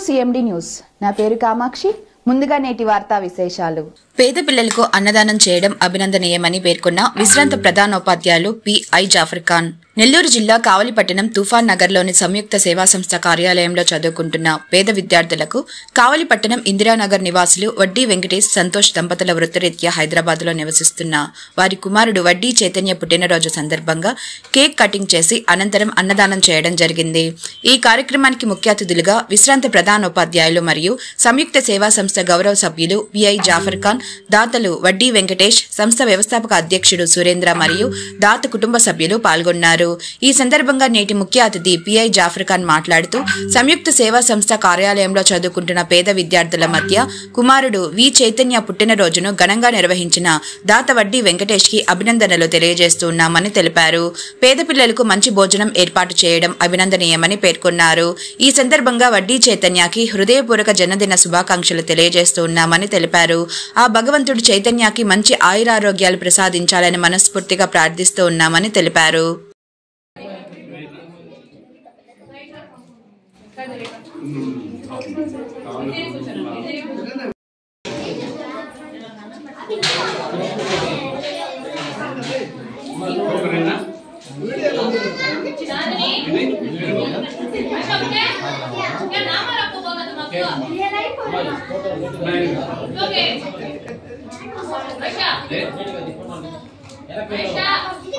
CMD news. నా పేరు కామాక్షి. ముందుగా నేటి వార్తా విశేషాలు. పేద పిల్లలకు అన్నదానం చేయడం అభినందనీయమని పేర్కొన్న విశ్రాంత ప్రధానోపాధ్యాయులు PI జాఫర్ ఖాన్. నెల్లూరు జిల్లా కావలిపట్టణం తుఫాన్ నగర్లోని సంయుక్త సేవా సంస్థ కార్యాలయంలో చదువుకుంటున్న పేద విద్యార్థులకు కావలిపట్టణం ఇందిరానగర్ నివాసులు వడ్డీ వెంకటేష్ సంతోష్ దంపతుల వృత్తిరీత్యా హైదరాబాద్లో నివసిస్తున్న వారి కుమారుడు వడ్డీ చైతన్య పుట్టినరోజు సందర్భంగా కేక్ కటింగ్ చేసి అనంతరం అన్నదానం చేయడం జరిగింది. ఈ కార్యక్రమానికి ముఖ్య అతిథులుగా విశ్రాంత ప్రధానోపాధ్యాయులు మరియు సంయుక్త సేవా సంస్థ గౌరవ సభ్యులు PI జాఫర్ ఖాన్, దాతలు వడ్డీ వెంకటేష్, సంస్థ వ్యవస్థాపక అధ్యక్షుడు సురేంద్ర మరియు దాత కుటుంబ సభ్యులు పాల్గొన్నారు. ఈ సందర్భంగా నేటి ముఖ్య అతిథి PI జాఫర్ ఖాన్ మాట్లాడుతూ సంయుక్త సేవా సంస్థ కార్యాలయంలో చదువుకుంటున్న పేద విద్యార్థుల మధ్య కుమారుడు వి చైతన్య పుట్టినరోజును ఘనంగా నిర్వహించిన దాత వడ్డీ వెంకటేష్ కి అభినందనలు తెలియజేస్తున్నామని తెలిపారు. పేద పిల్లలకు మంచి భోజనం ఏర్పాటు చేయడం అభినందనీయమని పేర్కొన్నారు. ఈ సందర్భంగా వడ్డీ చైతన్యకి హృదయపూర్వక జన్మదిన శుభాకాంక్షలు తెలియజేస్తున్నామని తెలిపారు. ఆ భగవంతుడు చైతన్యకి మంచి ఆయురారోగ్యాలు ప్రసాదించాలని మనస్ఫూర్తిగా ప్రార్థిస్తూ ఉన్నామని తెలిపారు.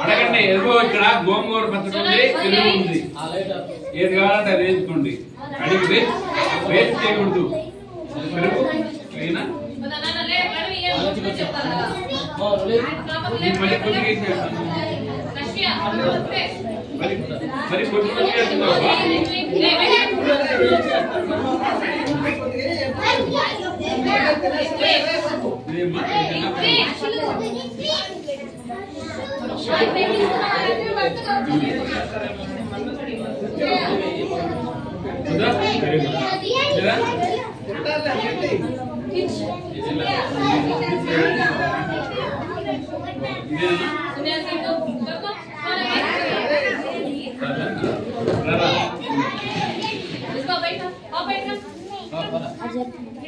అడగండి. ఎదుగో ఇక్కడ గోంగూర పచ్చడి ఉంది, పెరుగు ఉంది, ఏది కావాలంటే అది వేసుకోండి. అడిగితే వేస్ట్ చేయకూడదు. పెరుగు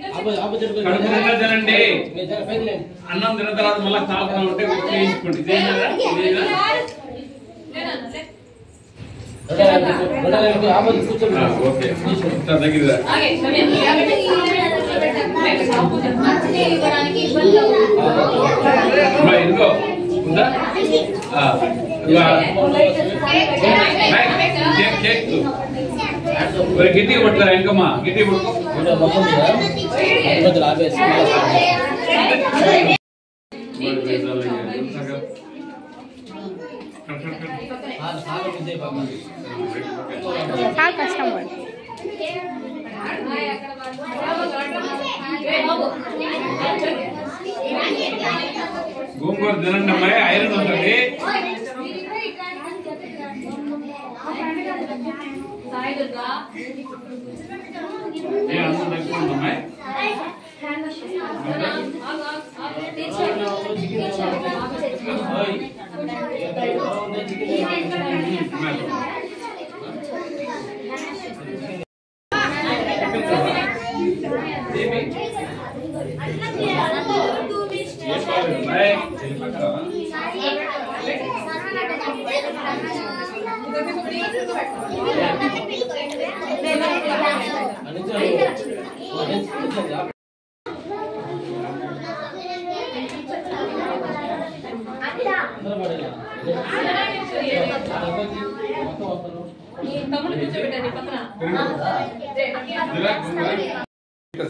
మళ్ళీ తినండి. అన్నం తిన్న తర్వాత మళ్ళీ తాగుతా ఉంటే వేయించుకోండి. ఇదిగో ఉందా గట్టిగా పట్టురా. ఇంకమ్మా గట్టిగా గోంగూర తినండి అమ్మాయి, ఐరన్ ఉంటుంది. అన్నం తగ్గుతుందమ్మాయి.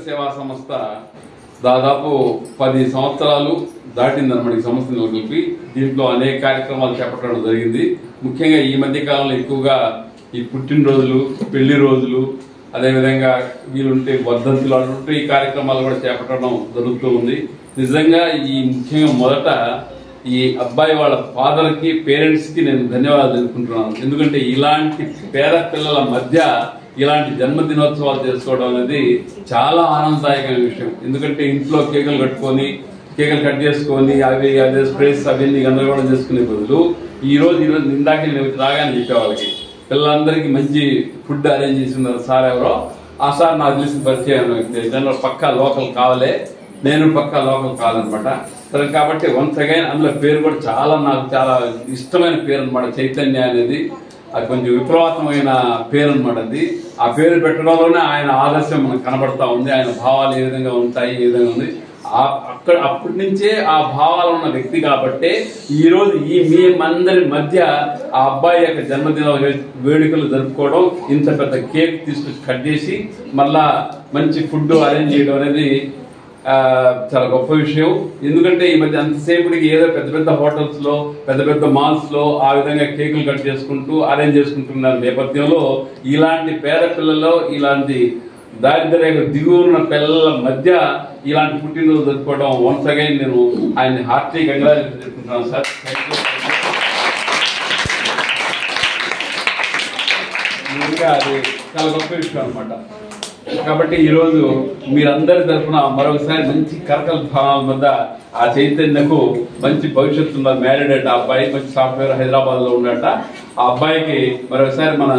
సేవా సంస్థ దాదాపు 10 సంవత్సరాలు దాటిందన్నమాట. ఈ సంస్థ నెలకొల్పి దీంట్లో అనేక కార్యక్రమాలు చేపట్టడం జరిగింది. ముఖ్యంగా ఈ మధ్య కాలంలో ఎక్కువగా ఈ పుట్టినరోజులు, పెళ్లి రోజులు, అదేవిధంగా వీలుంటే వర్ధంతులు అంటుంటే ఈ కార్యక్రమాలు కూడా చేపట్టడం జరుగుతూ ఉంది. నిజంగా ఈ ముఖ్యంగా మొదట ఈ అబ్బాయి వాళ్ళ ఫాదర్ కి, పేరెంట్స్ కి నేను ధన్యవాదాలు తెలుపుకుంటున్నాను. ఎందుకంటే ఇలాంటి పేద పిల్లల మధ్య ఇలాంటి జన్మదినోత్సవాలు చేసుకోవడం అనేది చాలా ఆనందదాయకమైన విషయం. ఎందుకంటే ఇంట్లో కేకులు కట్టుకొని కేకులు కట్ చేసుకొని అవి అదే స్ప్రేస్ అవన్నీ గందరగోళం చేసుకునే బదులు ఈ రోజు ఇందాక నేను రాగానే చెప్పే వాళ్ళకి పిల్లలందరికీ మంచి ఫుడ్ అరేంజ్ చేస్తున్నారు సార్ ఎవరో. ఆ సార్ నాకు తెలిసిన పరిచయం జనరల్ పక్కా లోకల్ కావాలే, నేను పక్కా లోకల్ కావాలన్నమాట. సరే కాబట్టి వన్స్ అగైన్ అందులో పేరు కూడా నాకు చాలా ఇష్టమైన పేరు అనమాట. చైతన్య అనేది అది కొంచెం విప్లవాత్మకమైన పేరు అనమాట. అది ఆ పేరు పెట్టడంలోనే ఆయన ఆదర్శం మనకు కనబడతా ఉంది. ఆయన భావాలు ఏ విధంగా ఉంటాయి, ఏ విధంగా ఉంది, అప్పటి నుంచే ఆ భావాలు ఉన్న వ్యక్తి కాబట్టే ఈ రోజు మీ అందరి మధ్య ఆ అబ్బాయి యొక్క జన్మదిన వేడుకలు జరుపుకోవడం, ఇంత పెద్ద కేక్ తీసుకొచ్చి కట్ చేసి మళ్ళా మంచి ఫుడ్ అరేంజ్ చేయడం అనేది చాలా గొప్ప విషయం. ఎందుకంటే ఈ మధ్య అంతసేపటికి ఏదో పెద్ద పెద్ద హోటల్స్ లో, పెద్ద పెద్ద మాల్స్ లో ఆ విధంగా కేకులు కట్ చేసుకుంటూ అరేంజ్ చేసుకుంటున్న నేపథ్యంలో ఇలాంటి పేద పిల్లలు, ఇలాంటి దారిద్ర్య దిగువ ఉన్న పిల్లల మధ్య ఇలాంటి పుట్టినరోజు జరుపుకోవడం వన్స్ అగైన్ నేను ఆయన హార్ట్లీ కంగ్రాచులేట్ చేసుకుంటున్నాను సార్. ఇంకా అది చాలా గొప్ప విషయం అనమాట. కాబట్టి ఈరోజు మీరందరి తరఫున మరొకసారి మంచి కరకల భావాల మధ్య ఆ చైతన్యకు మంచి భవిష్యత్తు ఉన్న మ్యారీడ్ ఆ అబ్బాయి మంచి సాఫ్ట్వేర్ హైదరాబాద్ లో ఉన్నట. ఆ అబ్బాయికి మరొకసారి మన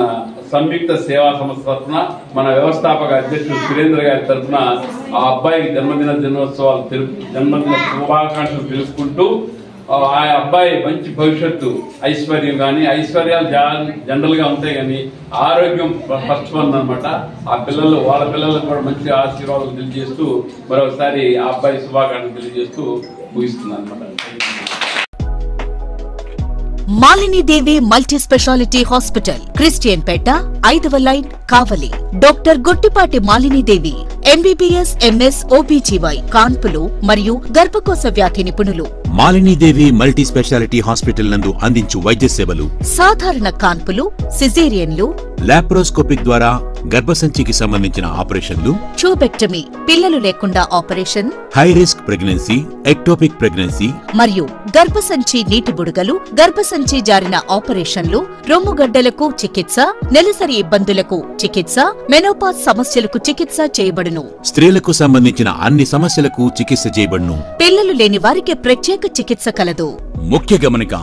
సంయుక్త సేవా సంస్థ తరఫున, మన వ్యవస్థాపక అధ్యక్షుడు సురేంద్ర గారి తరఫున ఆ అబ్బాయికి జన్మదిన శుభాకాంక్షలు తెలుసుకుంటూ ఆ అబ్బాయి మంచి భవిష్యత్తు, ఐశ్వర్యం కానీ, ఐశ్వర్యాలు జనరల్ గా ఉంటాయి కానీ ఆరోగ్యం ఫస్ట్ వన్ అనమాట. ఆ పిల్లలు వాళ్ళ పిల్లలకు కూడా మంచి ఆశీర్వాదాలు తెలియజేస్తూ మరొకసారి ఆ అబ్బాయి శుభాకాంక్షలు తెలియజేస్తూ ముగిస్తుంది అనమాట. మాలిని దేవి మల్టీ స్పెషాలిటీ హాస్పిటల్, క్రిస్టియన్ పేట, 5వ లైన్, కావలి. డాక్టర్ గొట్టిపాటి మాలిని దేవి ఎంబీబీఎస్, ఎంఎస్, ఓబీజీవై, కాన్పులు మరియు గర్భకోశ వ్యాధి నిపుణులు. మాలినీదేవి మల్టీ స్పెషాలిటీ హాస్పిటల్ నందు అందించు వైద్య సేవలు: సాధారణ కాన్పులు, సిజేరియన్లు, లాప్రోస్కోపిక్ ద్వారా గర్భసంచికి సంబంధించిన ఆపరేషన్లు, ట్యూబెక్టమీ, పిల్లలు లేకుండా operation, high risk pregnancy, ectopic pregnancy మరియు గర్భసంచి నీటి బుడగలు, గర్భసంచి జారిన ఆపరేషన్లు, రొమ్ముగడ్డలకు చికిత్స, నెలసరి ఇబ్బందులకు చికిత్స, మెనోపాజ్ సమస్యలకు చికిత్స చేయబడును. స్త్రీలకు సంబంధించిన అన్ని సమస్యలకు చికిత్స చేయబడును. పిల్లలు లేని వారికి ప్రత్యేక చికిత్స కలదు. ముఖ్య గమనిక: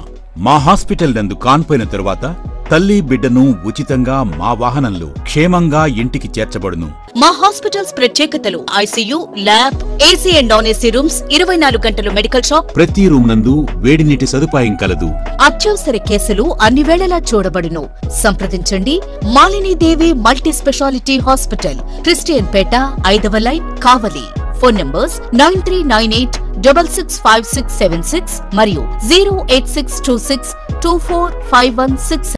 మా హాస్పిటల్ నందు కాన్పోయిన తరువాత తల్లి బిడ్డను ఉచితంగా మా వాహనంలో క్షేమంగా ఇంటికి చేర్చబడును. మా హాస్పిటల్స్ ప్రత్యేకతలు: ICU, lab, AC and non AC rooms, 24 గంటలు మెడికల్ షాప్, ప్రతి రూమ్ నందు వేడి నీటి సదుపాయం కలదు. అత్యవసర కేసులు అన్ని వేళలా చూడబడును. సంప్రదించండి మాలిని దేవి మల్టీ స్పెషాలిటీ హాస్పిటల్, క్రిస్టియన్ పేట, 5వ లైన్, కావలి. ఫోన్ నంబర్స్ 9398665676 మరియు 08626245166.